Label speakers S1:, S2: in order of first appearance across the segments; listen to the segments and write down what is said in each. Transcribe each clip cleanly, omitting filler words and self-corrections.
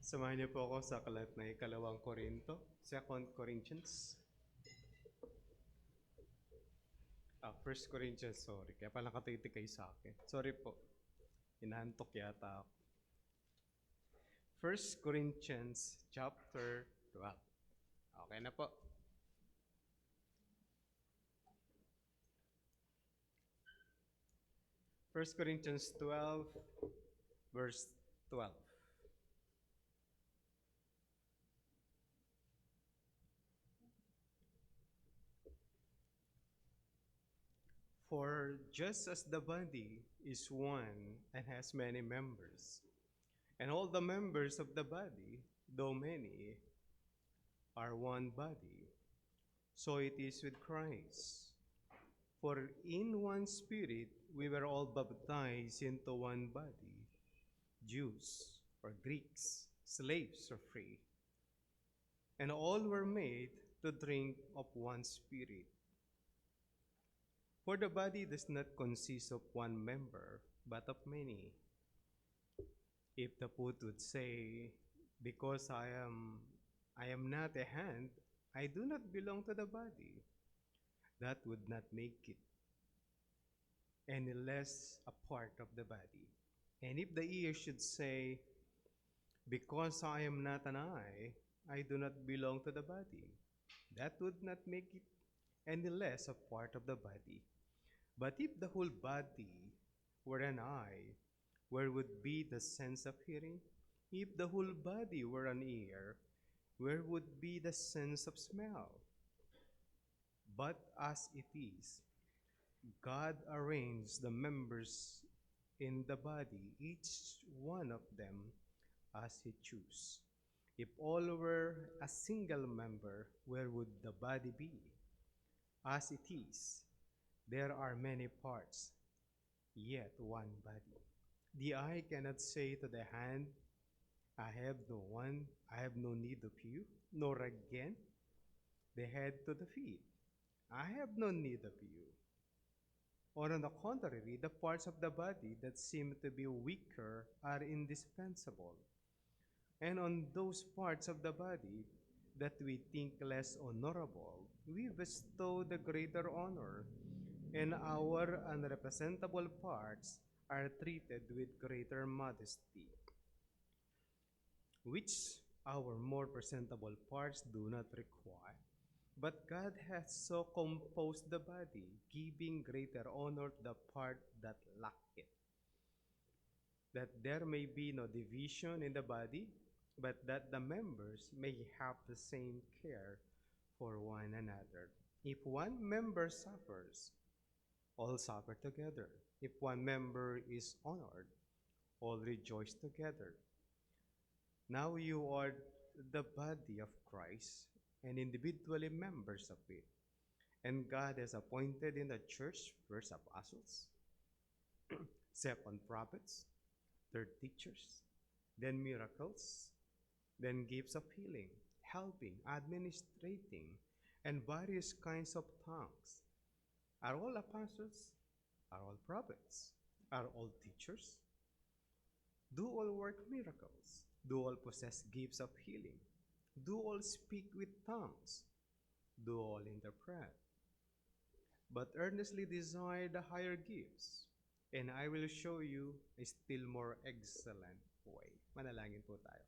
S1: Samahan niyo po ako sa aklat na ikalawang Korinto, 2 Corinthians. 1 Corinthians, sorry. Kaya pala nakatitig kayo sa akin. Sorry po. Inaantok yata ako. 1 Corinthians chapter 12. Okay na po. First Corinthians 12, verse 12. For just as the body is one and has many members, and all the members of the body, though many, are one body, so it is with Christ. For in one Spirit we were all baptized into one body, Jews or Greeks, slaves or free, and all were made to drink of one Spirit. For the body does not consist of one member, but of many. If the foot would say, because I am not a hand, I do not belong to the body, that would not make it any less a part of the body. And if the ear should say, because I am not an eye, I do not belong to the body, that would not make it any less a part of the body. But if the whole body were an eye, where would be the sense of hearing? If the whole body were an ear, where would be the sense of smell? But as it is, God arranged the members in the body, each one of them as He chose. If all were a single member, where would the body be? As it is, there are many parts, yet one body. The eye cannot say to the hand, I have no need of you, nor again the head to the feet, I have no need of you. Or on the contrary, the parts of the body that seem to be weaker are indispensable. And on those parts of the body that we think less honorable, we bestow the greater honor, and our unrepresentable parts are treated with greater modesty, which our more presentable parts do not require. But God has so composed the body, giving greater honor to the part that lacked it, that there may be no division in the body, but that the members may have the same care for one another. If one member suffers, all suffer together. If one member is honored, all rejoice together. Now you are the body of Christ and individually members of it. And God has appointed in the church first apostles, second prophets, third teachers, then miracles, then gifts of healing, helping, administrating, and various kinds of tongues. Are all apostles? Are all prophets? Are all teachers? Do all work miracles? Do all possess gifts of healing? Do all speak with tongues? Do all interpret? But earnestly desire the higher gifts, and I will show you a still more excellent way. Manalangin po tayo.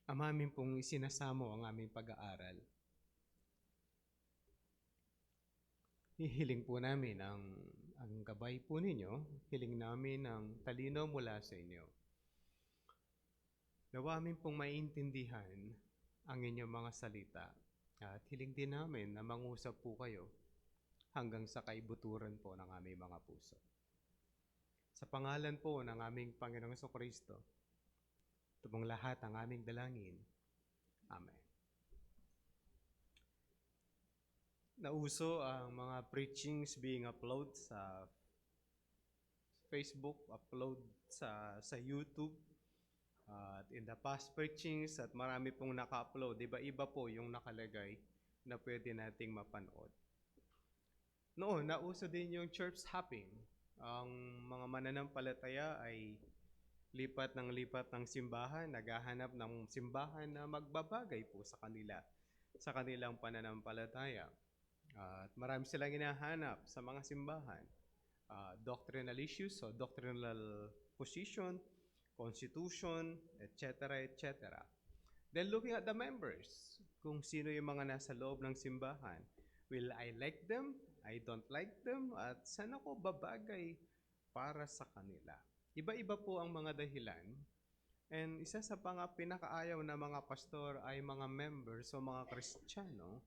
S1: Ama, amin pong isinasamo ang aming pag-aaral. Hihiling po namin ang gabay po ninyo, hiling namin ang talino mula sa inyo. Nawa amin pong maintindihan ang inyong mga salita at hiling din namin na mangusap po kayo hanggang sa kaibuturan po ng aming mga puso. Sa pangalan po ng aming Panginoong Kristo, ito pong lahat ang aming dalangin. Amen. Nauso ang mga preachings being upload sa Facebook, upload sa YouTube, at in the past preachings at marami pong naka-upload. Iba-iba po yung nakalagay na pwede nating mapanood. Noon, nauso din yung church hopping. Ang mga mananampalataya ay lipat ng simbahan, naghahanap ng simbahan na magbabagay po sa kanila, sa kanilang pananampalataya. At marami silang hinahanap sa mga simbahan. Doctrinal issues, so doctrinal position, constitution, etc., etc. Then looking at the members, kung sino yung mga nasa loob ng simbahan. Will I like them? I don't like them? At saan ako babagay para sa kanila? Iba-iba po ang mga dahilan. And isa sa pinakaayaw na mga pastor ay mga members o mga Kristiyano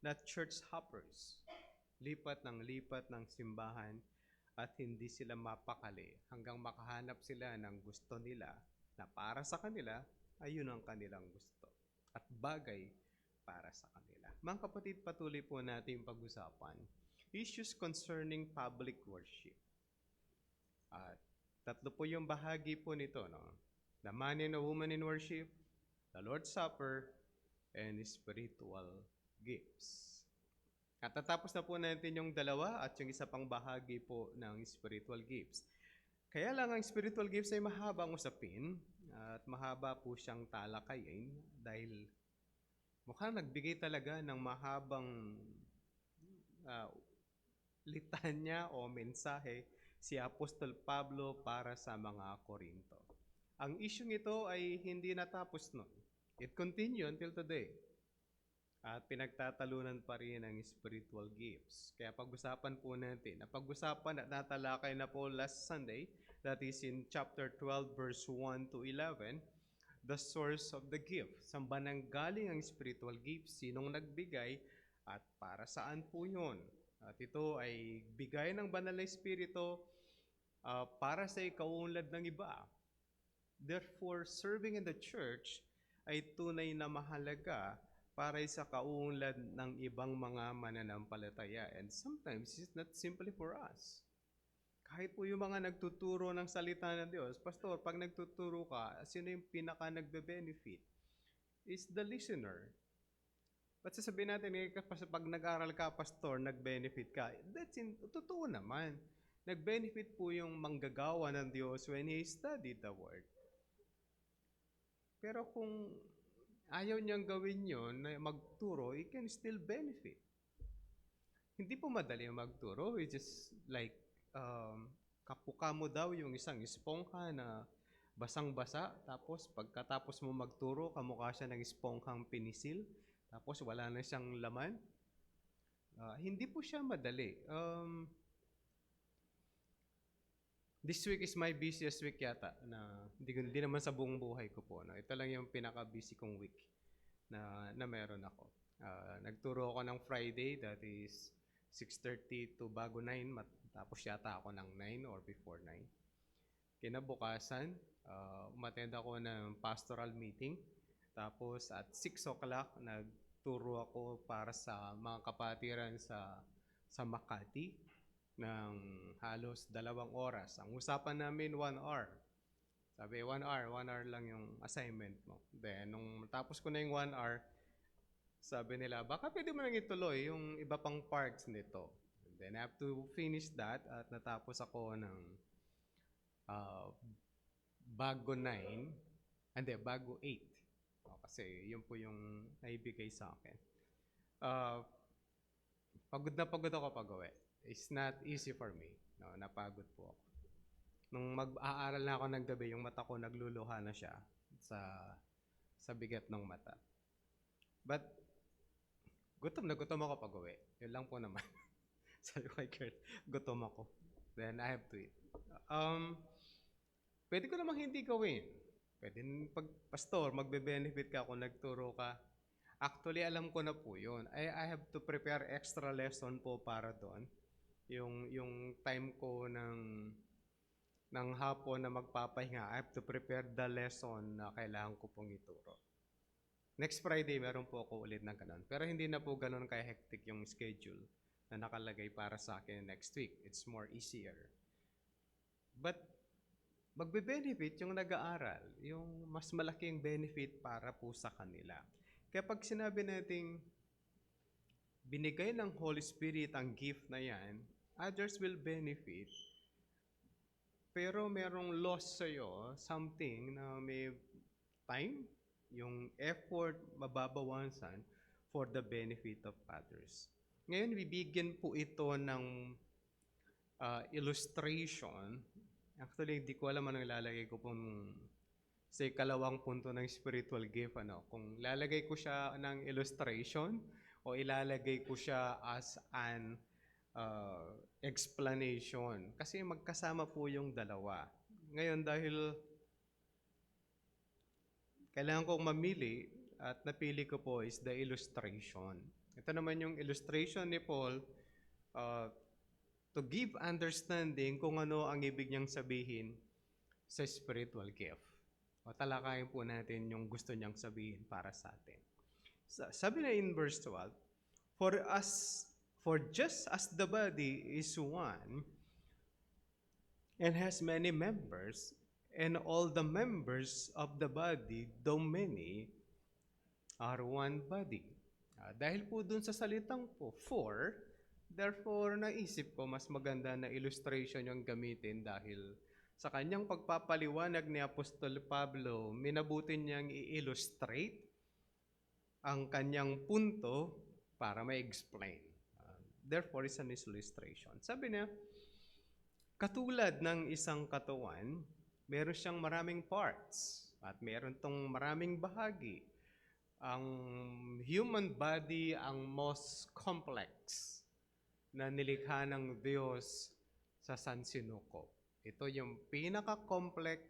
S1: na church hoppers. Lipat ng simbahan at hindi sila mapakali hanggang makahanap sila ng gusto nila na para sa kanila ay yun ang kanilang gusto at bagay para sa kanila. Mga kapatid, patuloy po natin pag-usapan issues concerning public worship. At tatlo po yung bahagi po nito, no? The man and the woman in worship, the Lord's Supper, and spiritual gifts. At tatapos na po natin yung dalawa at yung isa pang bahagi po ng spiritual gifts. Kaya lang ang spiritual gifts ay mahabang usapin at mahaba po siyang talakayin dahil mukhang nagbigay talaga ng mahabang litanya o mensahe si Apostol Pablo para sa mga Korinto. Ang isyung ito ay hindi natapos nun. It continued until today. At pinagtatalunan pa rin ang spiritual gifts. Kaya pag-usapan po natin. Napag-usapan at natalakay na po last Sunday, that is in chapter 12 verse 1 to 11, the source of the gift. Saan ba nanggaling ang spiritual gifts? Sinong nagbigay? At para saan po yun? At ito ay bigay ng banal na espiritu para sa ikaunlad ng iba. Therefore, serving in the church ay tunay na mahalaga para sa kaunlad ng ibang mga mananampalataya. And sometimes, it's not simply for us. Kahit po yung mga nagtuturo ng salita ng Diyos, Pastor, pag nagtuturo ka, sino yung pinaka nagbe-benefit? Is the listener. But sasabihin natin, pag nag-aral ka, Pastor, nag-benefit ka. Totoo naman. Nag-benefit po yung manggagawa ng Diyos when He studied the Word. Pero kung ayaw niyang gawin yon na magturo, he can still benefit. Hindi po madali magturo. It's just like, kapuka mo daw yung isang espongha na basang-basa, tapos pagkatapos mo magturo, kamukha siya ng esponghang pinisil, tapos wala na siyang laman. Hindi po siya madali. This week is my busiest week yata. Hindi naman sa buong buhay ko po. No? Ito lang yung pinaka-busy kong week na meron ako. Nagturo ako ng Friday, that is 6:30 to bago 9. Tapos yata ako ng 9 or before 9. Kinabukasan, umattend ako ng pastoral meeting. Tapos at 6 o'clock, nagturo ako para sa mga kapatiran sa Makati ng halos 2 oras. Ang usapan namin 1 hour. Sabi, 1 hour lang yung assignment mo. Then, nung tapos ko na yung 1 hour, sabi nila, baka pwede mo nang ituloy yung iba pang parts nito. And then, I have to finish that at natapos ako ng bago 9, bago 8. Kasi yun po yung naibigay sa akin. Pagod na pagod ako pag-uwi. It's not easy for me. No, napagod po ako. Nung mag-aaral na ako ng gabi, yung mata ko nagluluha na siya sa bigat ng mata. But, gutom ako pag-uwi. Yun lang po naman. Sabi ko kay Kurt, gutom ako. Then, I have to eat. Pwede ko namang hindi gawin. Pwede pag pastor, magbe-benefit ka kung nagturo ka. Actually, alam ko na po yun. I have to prepare extra lesson po para doon. Yung time ko ng hapon na magpapahinga, I have to prepare the lesson na kailangan ko pong ituro. Next Friday, meron po ako ulit ng ganun. Pero hindi na po ganun ka-hectic yung schedule na nakalagay para sa akin next week. It's more easier. But, magbe-benefit yung nag-aaral, yung mas malaking benefit para po sa kanila. Kaya pag sinabi nating binigay ng Holy Spirit ang gift na yan, others will benefit. pero merong loss sa'yo, something na may time, yung effort mababawasan for the benefit of others. Ngayon, bibigyan po ito ng illustration. Actually, hindi ko alam anong ilalagay ko pong sa ikalawang punto ng spiritual gift. Kung lalagay ko siya ng illustration o ilalagay ko siya as an explanation. Kasi magkasama po yung dalawa. Ngayon, dahil kailangan kong mamili at napili ko po is the illustration. Ito naman yung illustration ni Paul to give understanding kung ano ang ibig niyang sabihin sa spiritual gift. O talakayin po natin yung gusto niyang sabihin para sa atin. Sabi na in verse 12, For just as the body is one and has many members, and all the members of the body, though many, are one body. Dahil po dun sa salitang po, for, therefore naisip ko mas maganda na illustration yung gamitin dahil sa kanyang pagpapaliwanag ni Apostol Pablo, minabuti niyang i-illustrate ang kanyang punto para ma-explain. Therefore, is an illustration. Sabi niya, katulad ng isang katawan, meron siyang maraming parts at meron tong maraming bahagi. Ang human body ang most complex na nilikha ng Diyos sa sansinukob. Ito yung pinaka-complex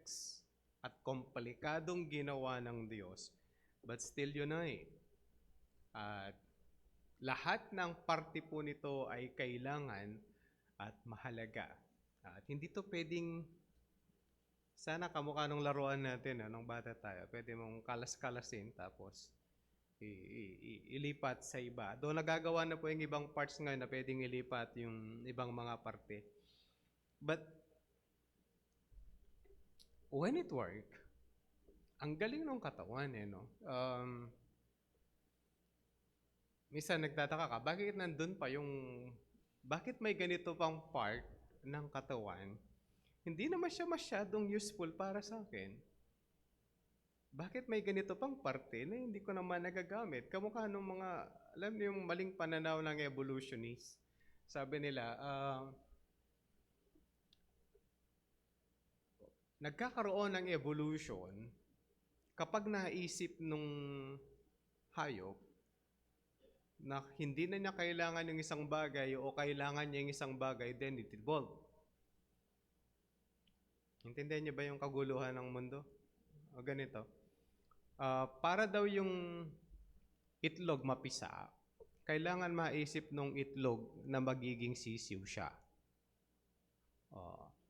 S1: at komplikadong ginawa ng Diyos, but still unite. At lahat ng parte po nito ay kailangan at mahalaga. At hindi to pwedeng, sana kamukha nung laruan natin, nung bata tayo, pwede mong kalas-kalasin tapos ilipat sa iba. Doon nagagawa na po yung ibang parts ngayon na pwedeng ilipat yung ibang mga parte. But when it work, ang galing ng katawan minsan nagtataka ka, bakit nandun pa bakit may ganito pang part ng katawan? Hindi naman siya masyadong useful para sa akin. Bakit may ganito pang parte na hindi ko naman nagagamit? Kamukha nung mga, alam niyo yung maling pananaw ng evolutionist. Sabi nila, nagkakaroon ng evolution kapag naisip nung hayop na hindi na niya kailangan yung isang bagay o kailangan niya yung isang bagay, then it evolved. Intindihan niyo ba yung kaguluhan ng mundo? O ganito. Para daw yung itlog mapisa, kailangan maisip nung itlog na magiging sisiw siya.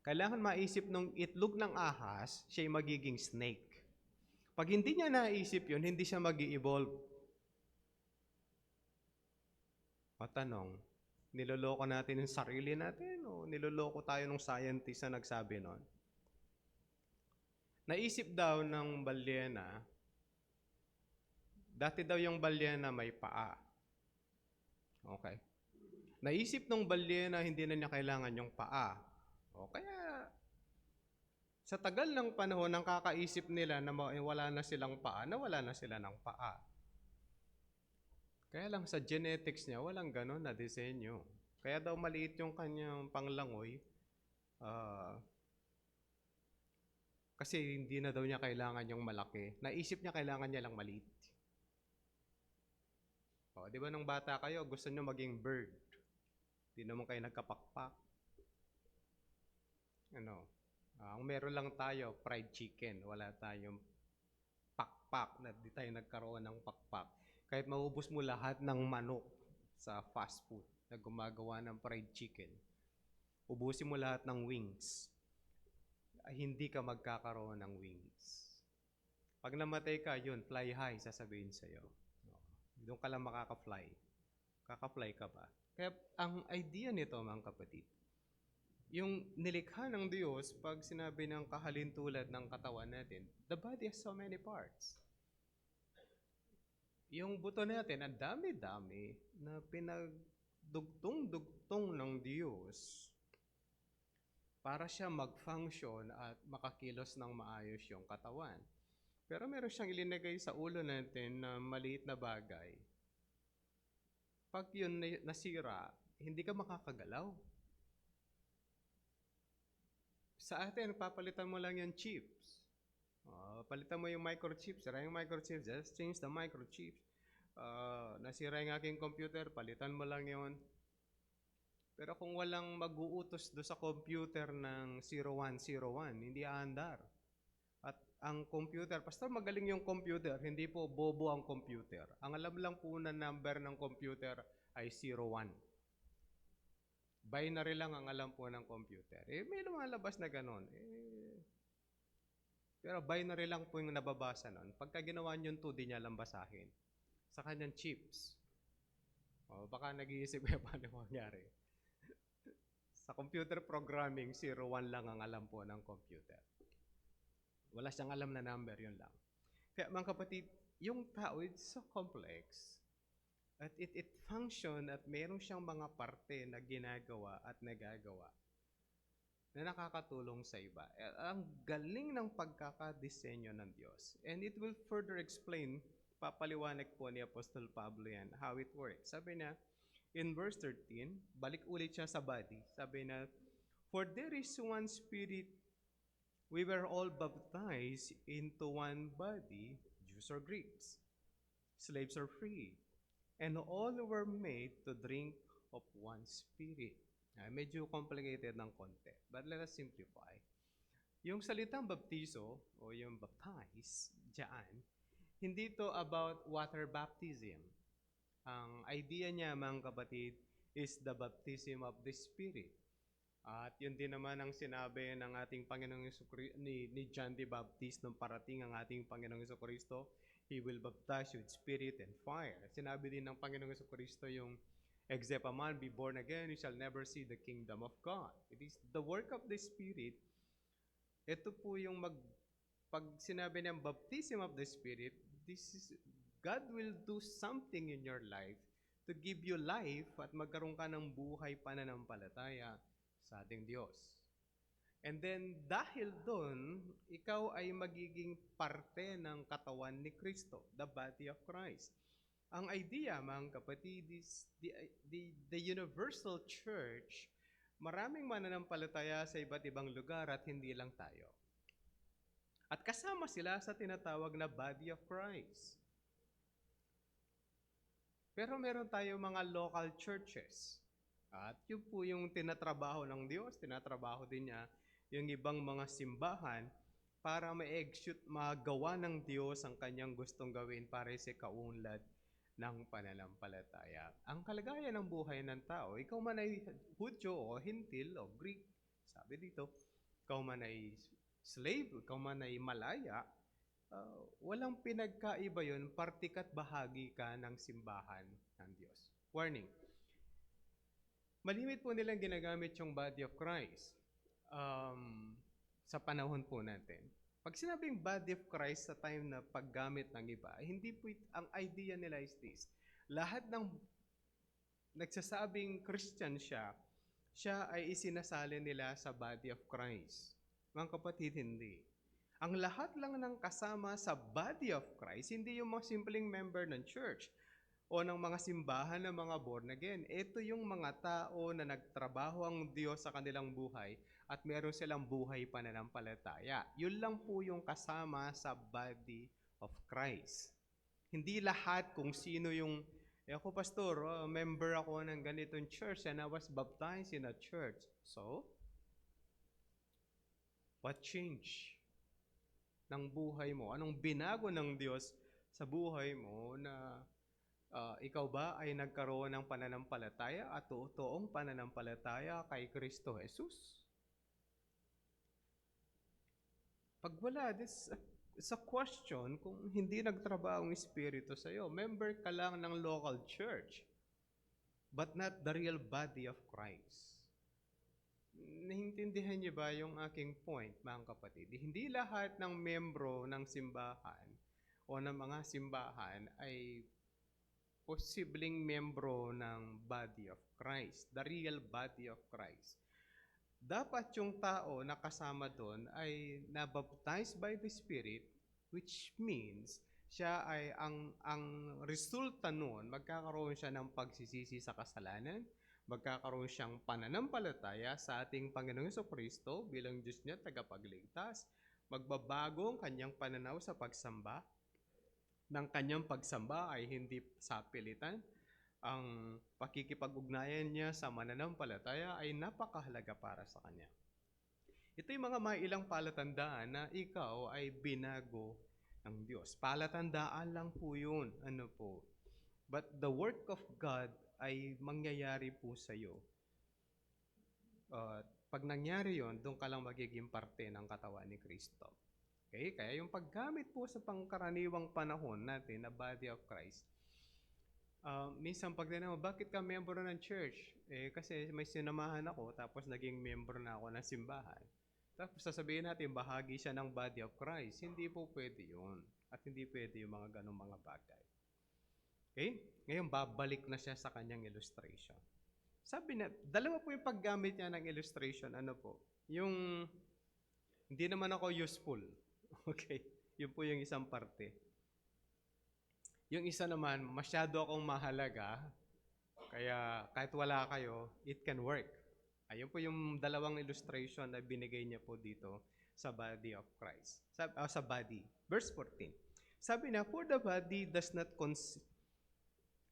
S1: Kailangan maisip nung itlog ng ahas, siya magiging snake. Pag hindi niya naisip yun, hindi siya mag-i-evolve. Tanong, niloloko natin yung sarili natin o niloloko tayo ng scientist na nagsabi nun? Naisip daw ng balyena, dati daw yung balyena may paa. Okay. Naisip ng balyena, hindi na niya kailangan yung paa. Kaya, sa tagal ng panahon, ang kakaisip nila na wala na silang paa, na wala na sila ng paa. Kaya lang sa genetics niya, walang ganon na disenyo. Kaya daw maliit yung kanyang panglangoy, kasi hindi na daw niya kailangan yung malaki. Naisip niya kailangan niya lang maliit. Di ba nung bata kayo, gusto niyo maging bird? Di naman kayo nagkapakpak. Ang meron lang tayo, fried chicken. Wala tayong pakpak, na di tayo nagkaroon ng pakpak. Kahit maubos mo lahat ng manok sa fast food na gumagawa ng fried chicken, ubusin mo lahat ng wings, hindi ka magkakaroon ng wings. Pag namatay ka, yun, fly high, sasabihin sa'yo. Doon ka lang makaka-fly. Kaka-fly ka ba? Kaya ang idea nito, mga kapatid, yung nilikha ng Diyos, pag sinabi ng kahalintulad ng katawan natin, the body has so many parts. Yung buto natin, ang dami-dami na pinagdugtong-dugtong ng Diyos para siya mag-function at makakilos ng maayos yung katawan. Pero meron siyang ilinagay sa ulo natin na maliit na bagay. Pag yun nasira, hindi ka makakagalaw. Sa atin, papalitan mo lang yung chips. Palitan mo yung microchips. Sira yung microchips, just change the microchips. Nasira yung aking computer, palitan mo lang yon. Pero kung walang mag-uutos do sa computer ng 0101, hindi aandar. At ang computer, pastor, magaling yung computer, hindi po bobo ang computer. Ang alam lang po na number ng computer ay 01. Binary lang ang alam po ng computer. May lumalabas na ganon. Pero binary lang po yung nababasa nun. Pagka ginawa nyo yung 2, di niya lang basahin. Sa kanyang chips. Baka nag-iisip kayo paano mangyari. Sa computer programming, 01 lang ang alam po ng computer. Wala siyang alam na number, yun lang. Kaya mga kapatid, yung tao, it's so complex. At it function at meron siyang mga parte na ginagawa at nagagawa na nakakatulong sa iba. Ang galing ng pagkakadisenyo ng Diyos. And it will further explain, papaliwanag po ni Apostol Pablo yan, how it works. Sabi na, in verse 13, balik ulit siya sa body. Sabi na, for there is one Spirit, we were all baptized into one body, Jews or Greeks, slaves or free, and all were made to drink of one Spirit. Medyo complicated ng konti, but let us simplify. Yung salitang baptizo, o yung baptize, dyan, hindi to about water baptism. Ang idea niya, mga kapatid, is the baptism of the Spirit. At yun din naman ang sinabi ng ating Panginoong ni John the Baptist nung parating ang ating Panginoong Jesucristo, He will baptize you with Spirit and fire. Sinabi din ng Panginoong Jesucristo yung, except a man be born again, you shall never see the kingdom of God. It is the work of the Spirit. Ito po yung pag sinabi niyang baptism of the Spirit, this is, God will do something in your life to give you life at magkaroon ka ng buhay pananampalataya sa ating Diyos. And then, dahil doon, ikaw ay magiging parte ng katawan ni Kristo, the body of Christ. Ang idea, mga kapatid, is the universal church, maraming mananampalataya sa iba't ibang lugar at hindi lang tayo. At kasama sila sa tinatawag na body of Christ. Pero meron tayo mga local churches. At yun po yung tinatrabaho ng Diyos, tinatrabaho din niya yung ibang mga simbahan para ma-execute, magawa ng Diyos ang kanyang gustong gawin para sa kaunlad ng pananampalataya. Ang kalagayan ng buhay ng tao, ikaw man ay Hudyo o Hintil o Greek, sabi dito, ikaw man ay slave, ikaw man ay Malaya, walang pinagkaiba yun, partika't bahagi ka ng simbahan ng Diyos. Warning, malimit po nilang ginagamit yung body of Christ sa panahon po natin. Pag sinabing body of Christ sa time na paggamit ng iba, hindi po, ang idea nila is this. Lahat ng nagsasabing Christian siya ay isinasali nila sa body of Christ. Mga kapatid, hindi. Ang lahat lang ng kasama sa body of Christ, hindi yung mga simpleng member ng church o ng mga simbahan ng mga born again. Ito yung mga tao na nagtrabaho ang Diyos sa kanilang buhay at meron silang buhay pananampalataya. Yun lang po yung kasama sa body of Christ. Hindi lahat kung sino yung, ako pastor, member ako ng ganitong church and I was baptized in a church. So, what changed ng buhay mo? Anong binago ng Diyos sa buhay mo na ikaw ba ay nagkaroon ng pananampalataya at totoong pananampalataya kay Kristo Jesus? Pag wala, this is a question kung hindi nagtrabaho ang Espiritu sa iyo. Member ka lang ng local church, but not the real body of Christ. Naintindihan niyo ba yung aking point, mga kapatid? Hindi lahat ng membro ng simbahan o ng mga simbahan ay posibleng membro ng body of Christ, the real body of Christ. dapat yung tao na kasama doon ay nabaptized by the Spirit, which means siya ay ang resulta noon, magkakaroon siya ng pagsisisi sa kasalanan, magkakaroon siyang pananampalataya sa ating Panginoong Jesucristo bilang Diyos niya tagapagligtas, magbabago ang kanyang pananaw sa pagsamba, ng kanyang pagsamba ay hindi sa pilitan. Ang pakikipag-ugnayan niya sa mananampalataya ay napakahalaga para sa kanya. Ito yung mga mailang palatandaan na ikaw ay binago ng Diyos. Palatandaan lang po yun. Ano po? But the work of God ay mangyayari po sa iyo. Pag nangyari yon, doon ka lang magiging parte ng katawan ni Kristo. Okay? Kaya yung paggamit po sa pangkaraniwang panahon natin na body of Christ, minsan pag tinanong, bakit ka member ng church? Kasi may sinamahan ako, tapos naging member na ako ng simbahan. Tapos sasabihin natin, bahagi siya ng body of Christ. Hindi po pwede yun. At hindi pwede yung mga ganong mga bagay. Okay? Ngayon, babalik na siya sa kanyang illustration. Sabi na, dalawa po yung paggamit niya ng illustration. Ano po? Yung, hindi naman ako useful. Okay? Yun po yung isang parte. Yung isa naman, masyado akong mahalaga, kaya kahit wala kayo, it can work. Ayun po yung dalawang illustration na binigay niya po dito sa body of Christ. Sa body. Verse 14. Sabi na, for the body does not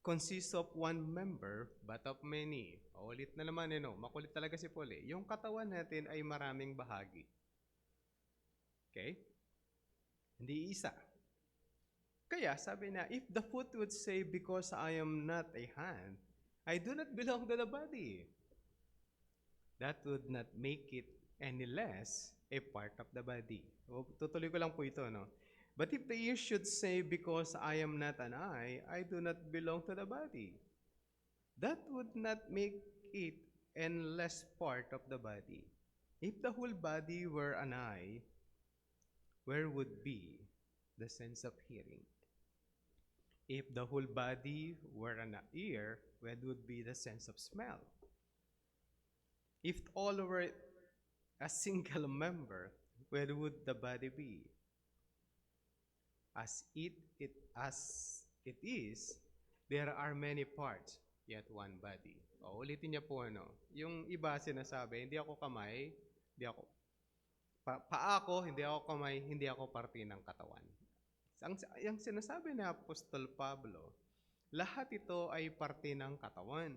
S1: consist of one member, but of many. Ulit na naman, makulit talaga si Paul. Yung katawan natin ay maraming bahagi. Okay? Hindi isa. Kaya sabi na, if the foot would say, because I am not a hand, I do not belong to the body, that would not make it any less a part of the body. Tutuloy ko lang po ito, no? But if the ear should say, because I am not an eye, I do not belong to the body, that would not make it any less part of the body. If the whole body were an eye, where would be the sense of hearing? If the whole body were an ear, where would be the sense of smell? If all were a single member, where would the body be? As it is, there are many parts, yet one body. Ulitin niya po, yung iba sinasabi, hindi ako kamay, hindi ako paa ko, hindi ako kamay, hindi ako parte ng katawan. Ang sinasabi ni Apostol Pablo, lahat ito ay parte ng katawan.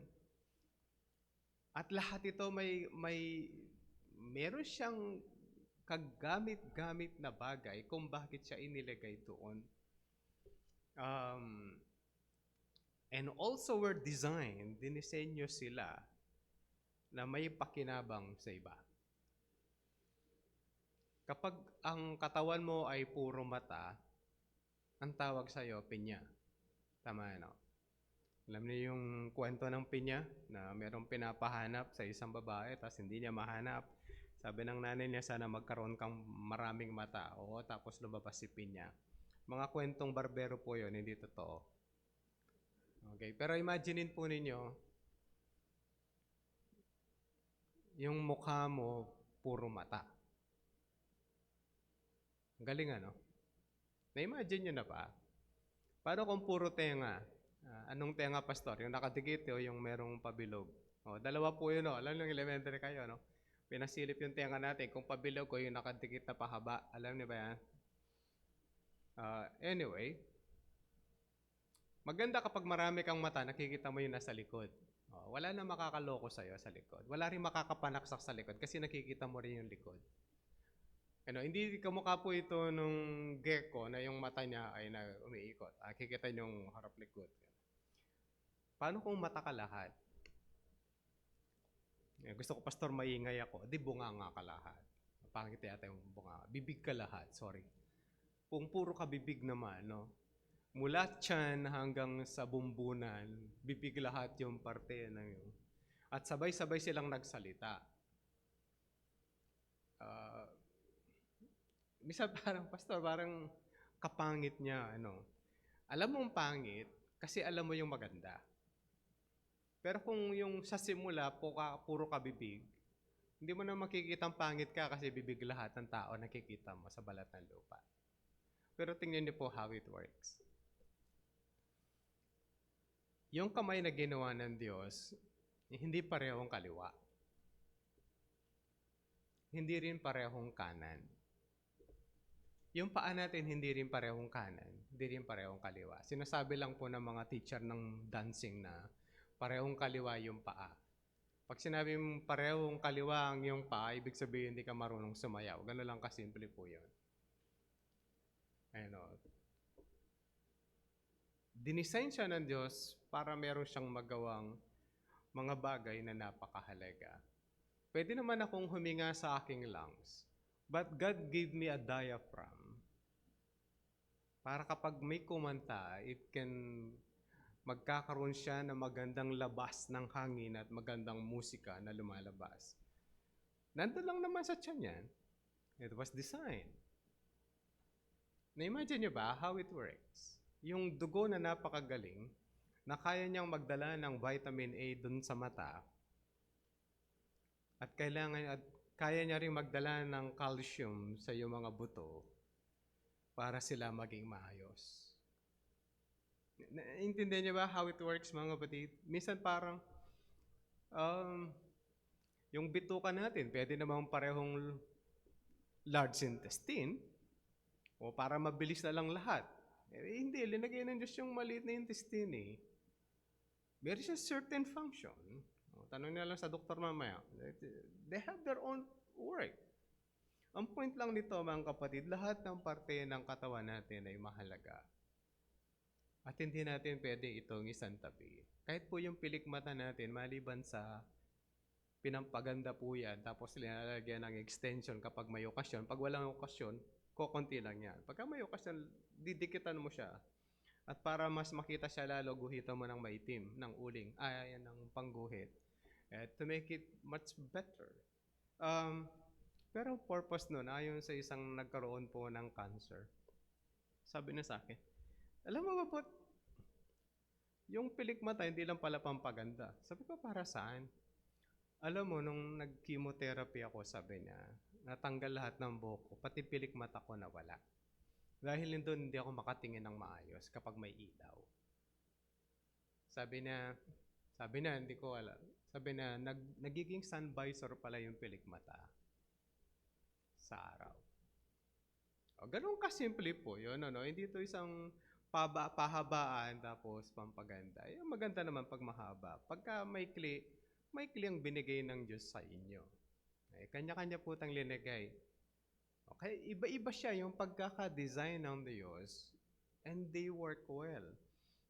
S1: At lahat ito meron siyang kagamit-gamit na bagay kung bakit siya inilagay doon. And also were designed, dinisenyo sila na may pakinabang sa iba. Kapag ang katawan mo ay puro mata, ang tawag sa'yo, pinya. Tama, no? Alam niyo yung kwento ng pinya na merong pinapahanap sa isang babae tapos hindi niya mahanap. Sabi ng nanay niya, sana magkaroon kang maraming mata. Oo, tapos lumabas si pinya. Mga kwentong barbero po yun, hindi totoo. Okay, pero imaginein po ninyo, yung mukha mo, puro mata. Galing, ano? Na-imagine nyo na ba? Paano kung puro tenga? Anong tenga, pastor? Yung nakadikit o yung merong pabilog? Dalawa po yun, Alam nyo, elementary kayo, no? Pinasilip yung tenga natin. Kung pabilog o yung nakadikit na pahaba. Alam niyo ba yan? Anyway, maganda kapag marami kang mata, nakikita mo yung nasa likod. Wala na makakaloko sa'yo sa likod. Wala rin makakapanaksak sa likod kasi nakikita mo rin yung likod. Hindi kamukha po ito nung gecko na yung mata niya ay umiikot. Kikita niyo yung harap likod. Paano kung mata ka lahat? Gusto ko, pastor, maingay ako. Di bunganga ka lahat. Pangit yata yung bunganga. Bibig ka lahat, sorry. Kung puro ka bibig naman, no? Mula tiyan hanggang sa bumbunan, bibig lahat yung parte na yun. At sabay-sabay silang nagsalita. Misa parang, pastor, parang kapangit niya, Alam mong pangit kasi alam mo yung maganda. Pero kung yung sa simula, puro ka bibig, Hindi mo na makikitang pangit ka kasi bibig lahat ng tao nakikita mo sa balat ng lupa. Pero tingnan niyo po how it works. Yung kamay na ginawa ng Diyos, hindi parehong kaliwa. Hindi rin parehong kanan. Yung paa natin hindi rin parehong kanan, hindi rin parehong kaliwa. Sinasabi lang po ng mga teacher ng dancing na parehong kaliwa yung paa. Pag sinabi mong parehong kaliwa ang iyong paa, ibig sabihin hindi ka marunong sumayaw. Ganun lang kasimple po yun. Ano, dinisign siya ng Diyos para meron siyang magawang mga bagay na napakahalaga. Pwede naman akong huminga sa aking lungs, but God gave me a diaphragm para kapag may kumanta, it can magkakaroon siya ng magandang labas ng hangin at magandang musika na lumalabas. Nandun lang naman sa tiyan yan. It was designed. Na-imagine niyo ba how it works? Yung dugo na napakagaling, na kaya niyang magdala ng vitamin A dun sa mata, at kaya niya rin magdala ng calcium sa iyong mga buto para sila maging maayos. Naintindihan niyo ba how it works, mga kapatid? Minsan parang yung bituka natin, pwede namang parehong large intestine o para mabilis na lang lahat. Hindi, linagay ng Diyos yung maliit na intestine eh. There is a certain function. Tanong nila lang sa doktor mamaya. They have their own work. Ang point lang nito, mga kapatid, lahat ng parte ng katawan natin ay mahalaga. At hindi natin pwede itong isantabi. Kahit po yung pilik mata natin, maliban sa pinampaganda po yan, tapos nilalagyan ng extension kapag may okasyon. Pag walang okasyon, kokonti lang yan. Pagka may okasyon, didikitan mo siya. At para mas makita siya lalo, guhitan mo ng maitim, ng uling, ng pangguhit. To make it much better. Pero purpose nun, ayon sa isang nagkaroon po ng cancer, sabi na sa akin, alam mo ba po, yung pilik mata, hindi lang pala pampaganda. Sabi ko, para saan? Alam mo, nung nag-chemotherapy ako, sabi niya, natanggal lahat ng buhok ko, pati pilik mata ko nawala. Dahil doon, hindi ako makatingin ng maayos kapag may ilaw. Sabi na, hindi ko alam. Sabi na, nagiging sun visor pala yung pilik mata sa araw. Ganun kasimple po yun, ano? Hindi ito isang pahabaan tapos pampaganda. Maganda naman pag mahaba. Pagka maikli ang binigay ng Diyos sa inyo. Kanya-kanya po tang linagay. Okay, iba-iba siya yung pagkaka-design ng Diyos, and they work well.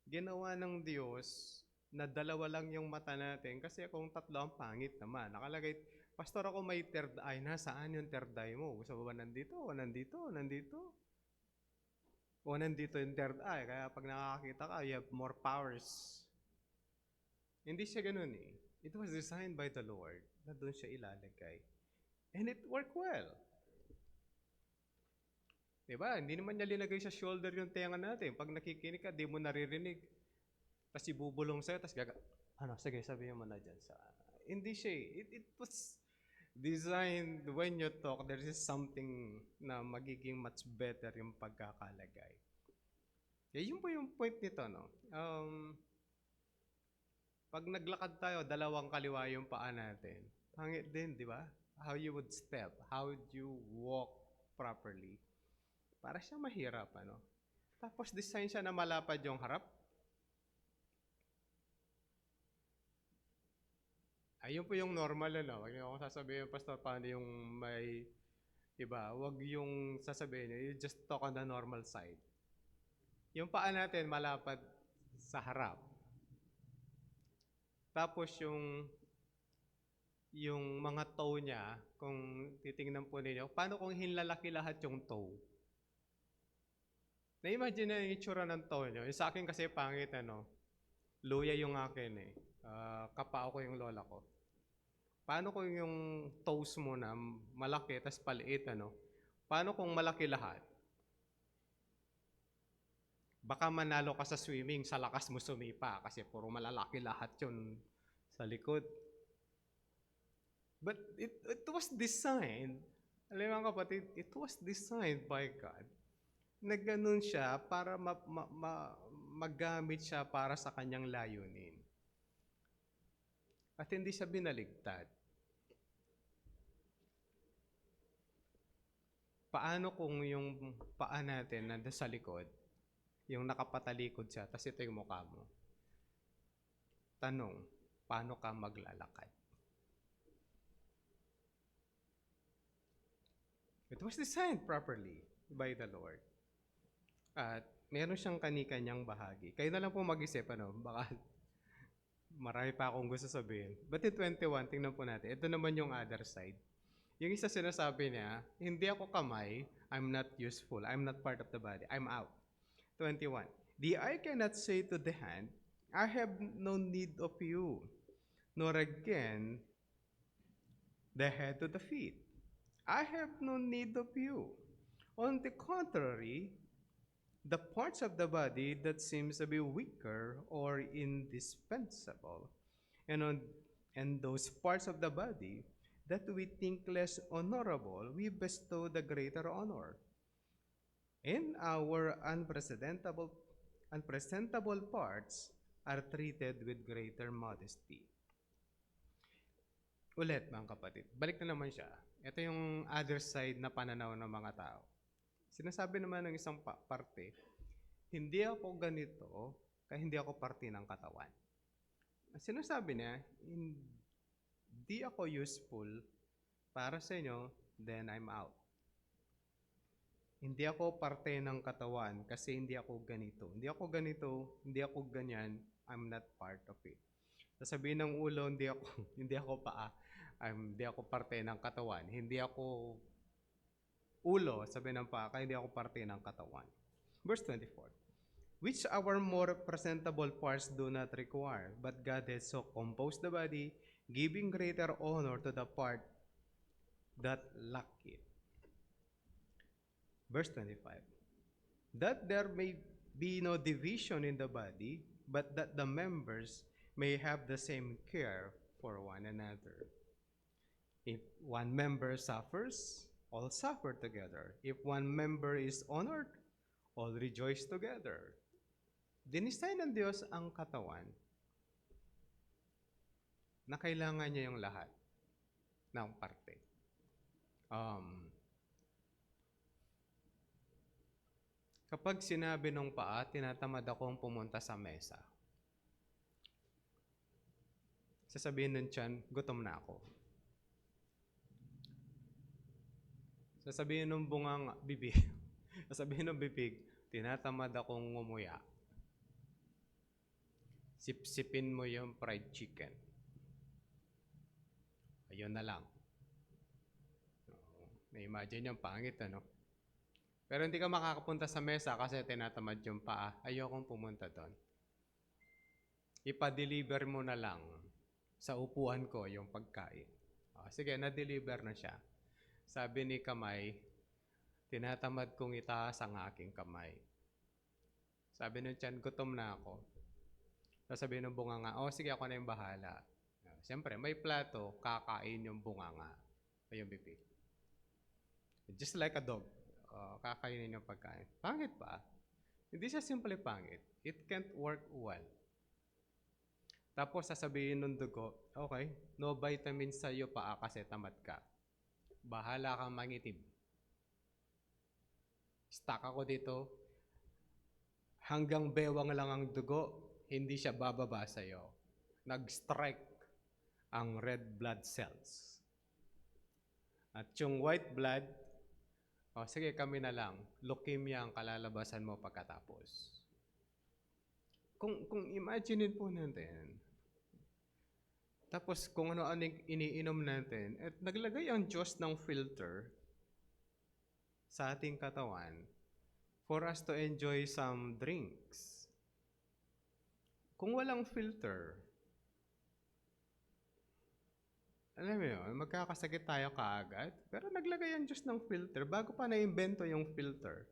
S1: Ginawa ng Diyos na dalawa lang yung mata natin kasi kung tatlo ang pangit naman. Nakalagay, pastor ako may third eye. Nasaan yung third eye mo? Sa baba nandito, o nandito, o nandito yung third eye. Kaya pag nakakakita ka, you have more powers. Hindi siya ganun eh. It was designed by the Lord na doon siya ilalagay. And it worked well. Diba? Hindi naman niya linagay sa shoulder yung tenga natin. Pag nakikinig ka, di mo naririnig. Tapos ibubulong sa'yo, tapos sige, sabihin mo na dyan sa... Hindi siya eh. It was designed when you talk, there is something na magiging much better yung pagkakalagay. Kaya yun po yung point nito, no? Pag naglakad tayo, dalawang kaliwa yung paa natin. Pangit din, di ba? How you would step, how would you walk properly. Para siya mahirap, ano? Tapos design siya na malapad yung harap. Ayun po yung normal, ano? Huwag niyo akong sasabihin, Pastor, paano yung may, iba? Huwag yung sasabihin niyo, you just talk on the normal side. Yung paa natin malapad sa harap. Tapos yung mga toe niya, kung titingnan po ninyo, paano kung hinlalaki lahat yung toe? Na-imagine na yung itsura ng toe nyo. Yung sa akin kasi pangit, ano? Luya yung akin eh. Kapao ko yung lola ko. Paano kung yung toes mo na malaki, tas paliit, ano? Paano kung malaki lahat? Baka manalo ka sa swimming, sa lakas mo sumipa kasi puro malalaki lahat yun sa likod. But it was designed, alam mo mga kapatid, it was designed by God na ganun siya para magamit siya para sa kanyang layunin. At hindi siya binaligtad. Paano kung yung paa natin nanda sa likod, yung nakapatalikod siya, tapos ito yung mukha mo? Tanong, paano ka maglalakad? It was designed properly by the Lord. At meron siyang kani-kanyang bahagi. Kayo na lang po mag-isip, baka marami pa akong gusto sabihin. But in 21, tingnan po natin. Ito naman yung other side. Yung isa sinasabi niya, hindi ako kamay, I'm not useful, I'm not part of the body, I'm out. 21. The eye cannot say to the hand, I have no need of you, nor again the head to the feet. I have no need of you. On the contrary, the parts of the body that seems to be weaker or indispensable, and those parts of the body that we think less honorable, we bestow the greater honor. And our unpresentable parts are treated with greater modesty. Ulit mga kapatid, balik na naman siya. Ito yung other side na pananaw ng mga tao. Sinasabi naman ng isang parte, hindi ako ganito, kaya hindi ako parte ng katawan. Sinasabi niya, hindi ako useful para sa inyo, then I'm out. Hindi ako parte ng katawan kasi hindi ako ganito. Hindi ako ganito, hindi ako ganyan, I'm not part of it. Sasabihin ng ulo, hindi ako paa, hindi ako parte ng katawan. Hindi ako ulo, sabihin ng paa, kaya hindi ako parte ng katawan. Verse 24. Which our more presentable parts do not require, but God has so composed the body, giving greater honor to the part that lack it. Verse 25. That there may be no division in the body, but that the members may have the same care for one another. If one member suffers, all suffer together. If one member is honored, all rejoice together. Dinisay ng Diyos ang katawan na kailangan niya yung lahat ng parte. Kapag sinabi ng paa, tinatamad akong pumunta sa mesa. Sasabihin ng tiyan, gutom na ako. Sasabihin ng bibig, sasabihin ng bibig, tinatamad akong ngumuya. Sipsipin mo yung fried chicken. Ayun na lang. Na-imagine yung pangit, ano? Pero hindi ka makakapunta sa mesa kasi tinatamad yung paa. Ayokong pumunta doon. Ipa-deliver mo na lang sa upuan ko yung pagkain. Sige, na-deliver na siya. Sabi ni kamay, tinatamad kong itaas ang aking kamay. Sabi ng tiyan, gutom na ako. Sasabihin ng bunganga, sige, ako na yung bahala. Siyempre, may plato, kakain yung bunganga o yung bibig. Just like a dog, kakainin yung pagkain. Pangit ba? Hindi siya simple pangit. It can't work well. Tapos sasabihin ng dugo, okay, no vitamins sa'yo pa kasi tamad ka. Bahala kang mangitim. Stuck ako dito. Hanggang bewang lang ang dugo, hindi siya bababa sa'yo. Nag-strike ang red blood cells. At yung white blood, sige, kami na lang. Leukemia ang kalalabasan mo pagkatapos. Kung imaginein po natin, tapos kung ano-ano iniinom natin, at naglagay ang Diyos ng filter sa ating katawan for us to enjoy some drinks. Kung walang filter, alam mo yun, magkakasakit tayo kaagad. Pero naglagay ang Diyos ng filter. Bago pa na-invento yung filter,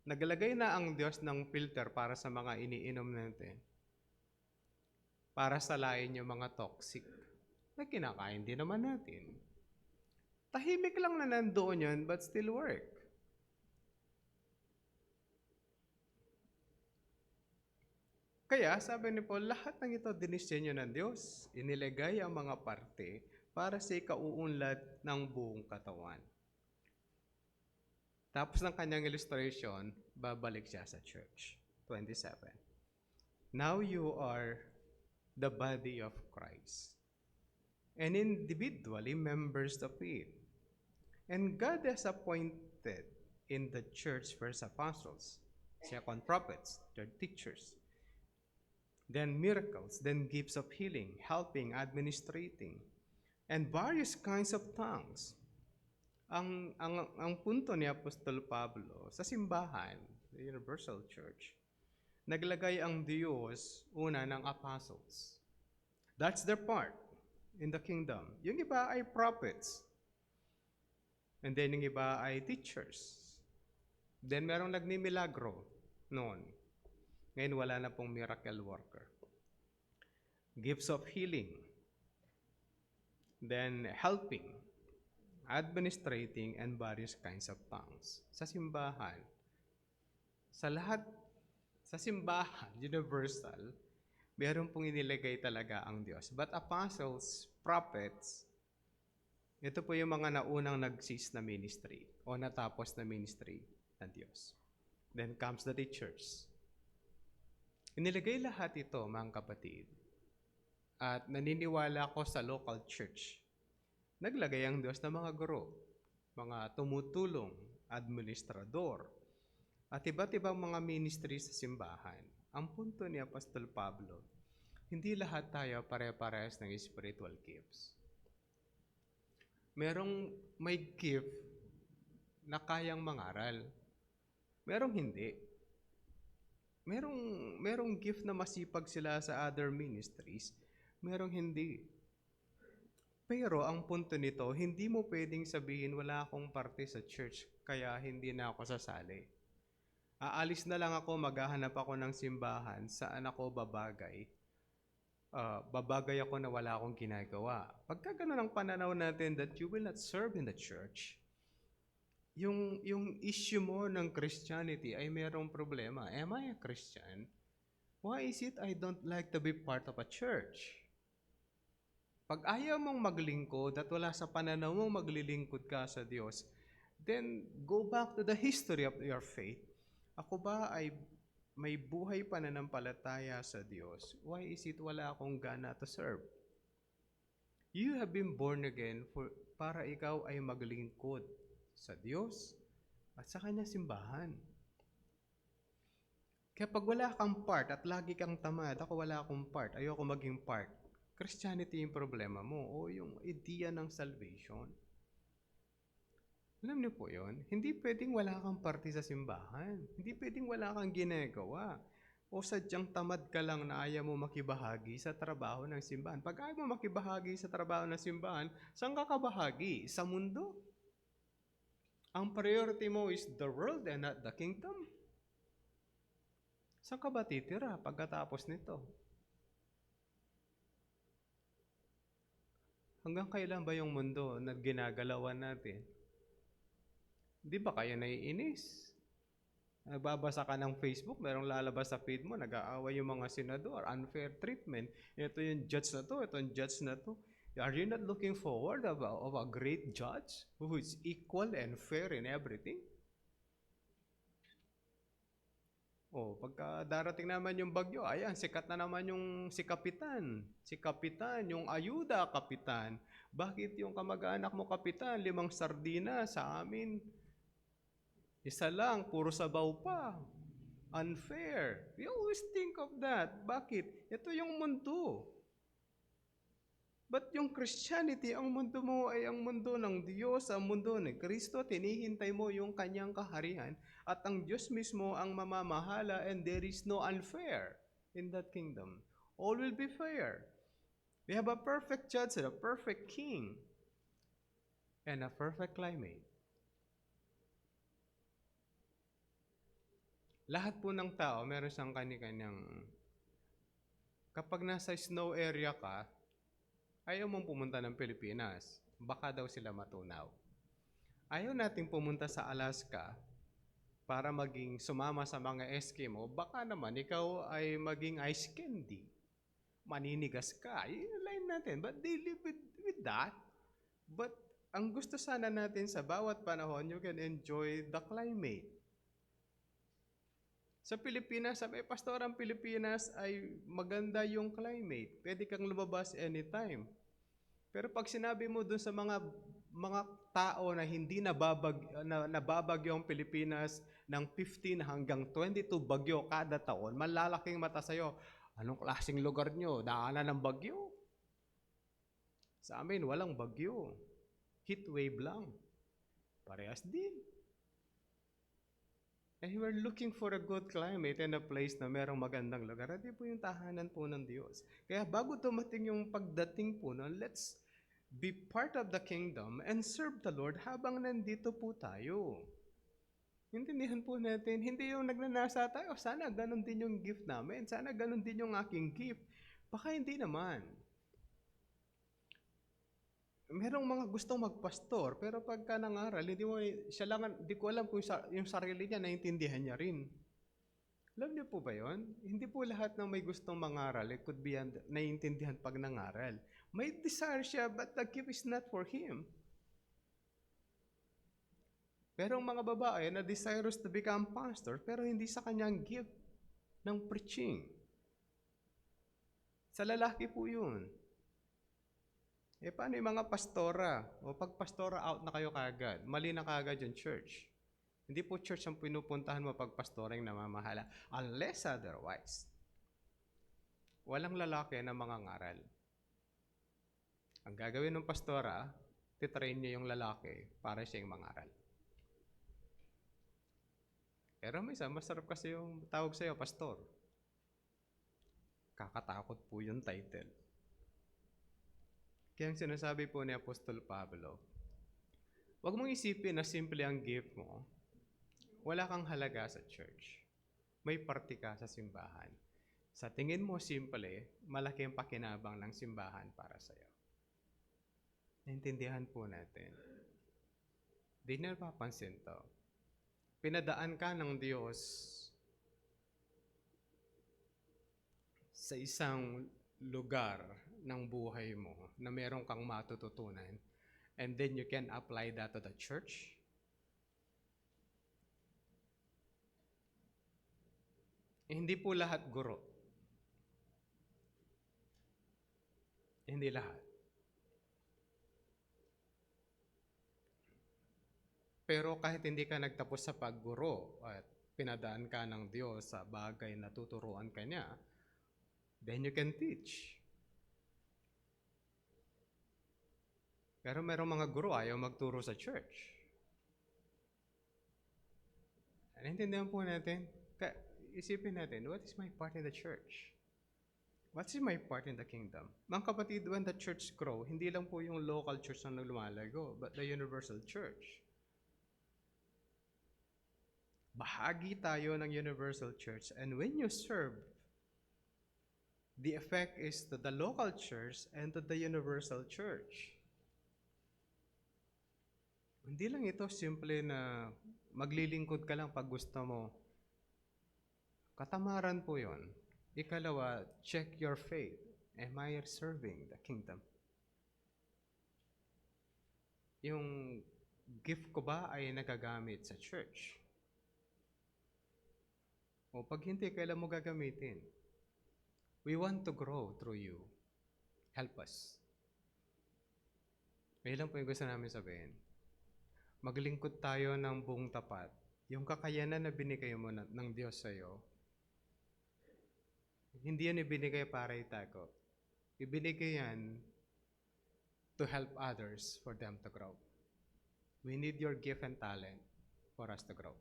S1: naglagay na ang Diyos ng filter para sa mga iniinom natin. Para salayin yung mga toxic. na kinakain din naman natin. Tahimik lang na nandoon yun, but still work. Kaya sabi ni Paul, lahat ng ito dinisenyo ng Diyos. Iniligay ang mga parte para sa ikauunlad ng buong katawan. Tapos ng kanyang illustration, babalik siya sa church. 27. Now you are the body of Christ, and individually members of it. And God has appointed in the church first apostles, second prophets, third teachers, then miracles, then gifts of healing, helping, administrating, and various kinds of tongues. Ang punto ni Apostol Pablo sa simbahan, the Universal Church, naglagay ang Diyos una ng apostles. That's their part in the kingdom. Yung iba ay prophets. And then yung iba ay teachers. Then merong nagmimilagro noon. Ngayon wala na pong miracle worker. Gifts of healing. Then helping, administrating, and various kinds of tongues. Sa simbahan, sa lahat, sa simbahan, universal, meron pong inilagay talaga ang Diyos. But apostles, prophets, ito po yung mga naunang nag-cease na ministry o natapos na ministry ng Diyos. Then comes the teachers. Inilagay lahat ito, mga kapatid. At naniniwala ko sa local church. Naglagay ang Diyos ng mga guro, mga tumutulong, administrador, at iba't ibang mga ministry sa simbahan. Ang punto ni Apostol Pablo, hindi lahat tayo pare-parehas ng spiritual gifts. Merong may gift na kayang mangaral. Merong hindi. Merong gift na masipag sila sa other ministries, merong hindi. Pero ang punto nito, hindi mo pwedeng sabihin wala akong parte sa church, kaya hindi na ako sasali. Aalis na lang ako, maghahanap ako ng simbahan, saan ako babagay. Babagay ako na wala akong ginagawa. Pagka gano'n ang pananaw natin that you will not serve in the church, yung issue mo ng Christianity ay merong problema. Am I a Christian? Why is it I don't like to be part of a church? Pag ayaw mong maglingkod at wala sa pananaw mong maglilingkod ka sa Diyos, then go back to the history of your faith. Ako ba ay may buhay pananampalataya sa Diyos? Why is it wala akong gana to serve? You have been born again para ikaw ay maglingkod sa Diyos at sa Kanyang simbahan. Kaya pag wala kang part at lagi kang tamad, ako wala akong part, ayoko maging part, Christianity yung problema mo o yung idea ng salvation. Alam niyo po yun? Hindi pwedeng wala kang parte sa simbahan. Hindi pwedeng wala kang ginagawa. O sadyang tamad ka lang na ayaw mo makibahagi sa trabaho ng simbahan. Pag ayaw mo makibahagi sa trabaho ng simbahan, saan ka kabahagi? Sa mundo? Ang priority mo is the world and not the kingdom. Saan ka ba titira pagkatapos nito? Hanggang kailan ba yung mundo na ginagalawan natin? Di ba kayo naiinis? Nagbabasa ka ng Facebook, merong lalabas sa feed mo, nag-aaway yung mga senador, unfair treatment. Ito yung judge na to, ito yung judge na to. Are you not looking forward of a great judge who is equal and fair in everything? Pagka darating naman yung bagyo, ayan, sikat na naman yung si Kapitan. Si Kapitan, yung ayuda Kapitan. Bakit yung kamag-anak mo Kapitan, 5 sardina sa amin? Isa lang, puro sabaw pa. Unfair. We always think of that. Bakit? Ito yung mundo. But yung Christianity, ang mundo mo ay ang mundo ng Diyos, ang mundo ng Kristo, tinihintay mo yung kanyang kaharian, at ang Diyos mismo ang mamamahala, and there is no unfair in that kingdom. All will be fair. We have a perfect judge, a perfect king, and a perfect climate. Lahat po ng tao, meron siyang kani-kanyang, kapag nasa snow area ka, Ayaw mong pumunta ng Pilipinas, baka daw sila matunaw. Ayaw nating pumunta sa Alaska para maging sumama sa mga Eskimo, baka naman ikaw ay maging ice candy. Maninigas ka. I-align natin. But they live with that. But ang gusto sana natin sa bawat panahon, you can enjoy the climate. Sa Pilipinas, sa may pastorang Pilipinas ay maganda yung climate. Pwede kang lumabas anytime. Pero pag sinabi mo dun sa mga tao na hindi nababagyo ang Pilipinas ng 15 hanggang 22 bagyo kada taon, malalaking mata sa'yo, anong klaseng lugar nyo? Daanan ng bagyo? Sa amin, walang bagyo. Heat wave lang. Parehas din. And we're looking for a good climate and a place na merong magandang lugar. Hindi po yung tahanan po ng Diyos. Kaya bago dumating yung pagdating po nun, let's be part of the kingdom and serve the Lord habang nandito po tayo. Intindihan po natin, hindi yung nagnanasa tayo, sana ganun din yung gift namin, sana ganun din yung aking gift. Baka hindi naman. Merong mga gustong magpastor, pero pagka nangaral, hindi ko alam kung yung sarili niya, naiintindihan niya rin. Alam niyo po ba yun? Hindi po lahat ng may gustong mangaral, it could be naiintindihan pag nangaral. May desire siya, but the gift is not for him. Pero ang mga babae na desirous to become pastor, pero hindi sa kanyang gift ng preaching. Sa lalaki po yun. Paano yung mga pastora? O pag pastora, out na kayo kagad. Mali na kagad yung church. Hindi po church ang pinupuntahan mo pag pastoring namamahala. Unless otherwise. Walang lalaki na mangangaral. Ang gagawin ng pastora, titrain niya yung lalaki para siyang mangaral. Pero minsan, masarap kasi yung tawag sa'yo, pastor. Kakatakot po yung title. Kaya ang sinasabi po ni Apostol Pablo, huwag mong isipin na simple ang gift mo. Wala kang halaga sa church. May party ka sa simbahan. Sa tingin mo simple, malaki ang pakinabang ng simbahan para sa'yo. Naintindihan po natin. Di na napapansin to. Pinadaan ka ng Diyos sa isang lugar ng buhay mo na meron kang matututunan, and then you can apply that to the church. Hindi po lahat guro. Hindi lahat. Pero kahit hindi ka nagtapos sa pagguro at pinadaan ka ng Diyos sa bagay na tuturuan ka niya, then you can teach. Pero merong mga guro ayaw magturo sa church. Naintindihan po natin? Isipin natin, what is my part in the church? What is my part in the kingdom? Mga kapatid, when the church grow, hindi lang po yung local church na lumalago, but the universal church. Bahagi tayo ng universal church, and when you serve, the effect is to the local church and to the universal church. Hindi lang ito simple na maglilingkod ka lang pag gusto mo. Katamaran po yon. Ikalawa, check your faith. Am I serving the kingdom? Yung gift ko ba ay nagagamit sa church? O pag hindi, kailan mo gagamitin? We want to grow through you. Help us. May lang po yung gusto namin sabihin. Maglingkod tayo ng buong tapat. Yung kakayanan na binigay mo ng Diyos sa'yo, hindi yan ibinigay para itago. Ibinigay yan to help others for them to grow. We need your gift and talent for us to grow.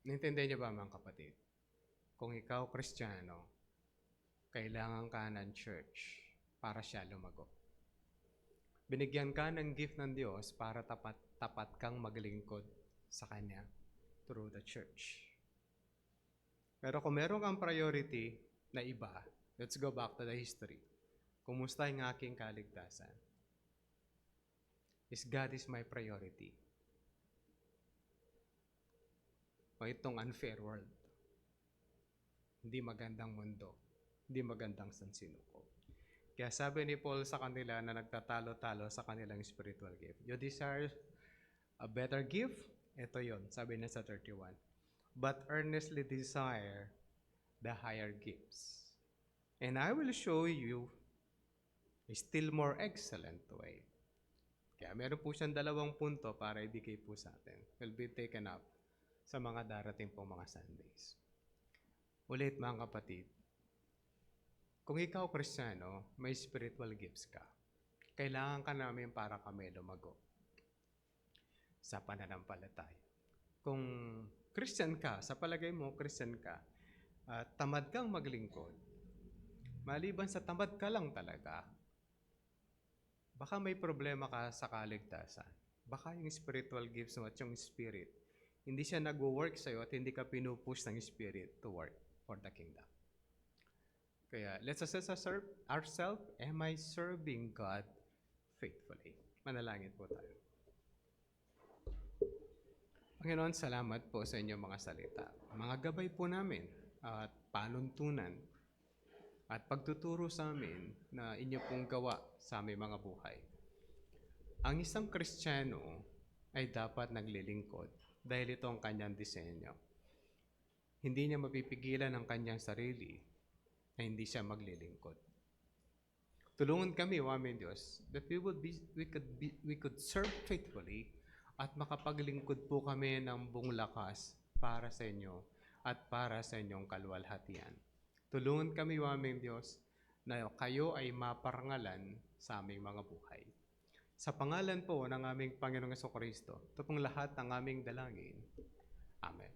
S1: Naintindihan niyo ba mga kapatid? Kung ikaw Kristiyano, kailangan ka ng church para siya lumago. Binigyan ka ng gift ng Diyos para tapat kang maglingkod sa Kanya through the church. Pero kung meron kang priority na iba, Let's go back to the history. Kumusta yung aking kaligtasan? Is God is my priority? O itong unfair world? Hindi magandang mundo. Hindi magandang sansinuko. Kaya sabi ni Paul sa kanila na nagtatalo-talo sa kanilang spiritual gift. You desire a better gift? Ito yon, sabi na sa 31. But earnestly desire the higher gifts. And I will show you a still more excellent way. Kaya meron po siyang 2 punto para ibigay po sa atin. Will be taken up sa mga darating pong mga Sundays. Ulit mga kapatid, kung ikaw Kristiyano, may spiritual gifts ka. Kailangan ka namin para kami lumago sa pananampalataya. Kung Christian ka, sa palagay mo Christian ka, at tamad kang maglingkod, maliban sa tamad ka lang talaga, baka may problema ka sa kaligtasan. Baka yung spiritual gifts mo at yung spirit, hindi siya nag-work sa'yo at hindi ka pinupush ng spirit to work for the kingdom. Kaya, let's assess ourselves. Am I serving God faithfully? Manalangin po tayo. Panginoon, salamat po sa inyong mga salita. Mga gabay po namin at panuntunan at pagtuturo sa amin na inyo pong gawa sa aming mga buhay. Ang isang Kristiyano ay dapat naglilingkod dahil ito ang kanyang disenyo. Hindi niya mapipigilan ang kanyang sarili na hindi siya maglilingkod. Tulungan kami, O aming Diyos, that we could serve faithfully at makapaglingkod po kami ng buong lakas para sa inyo at para sa inyong kaluwalhatian. Tulungan kami, O aming Diyos, na kayo ay maparangalan sa aming mga buhay. Sa pangalan po ng aming Panginoong Jesucristo, ito pong lahat ng aming dalangin. Amen.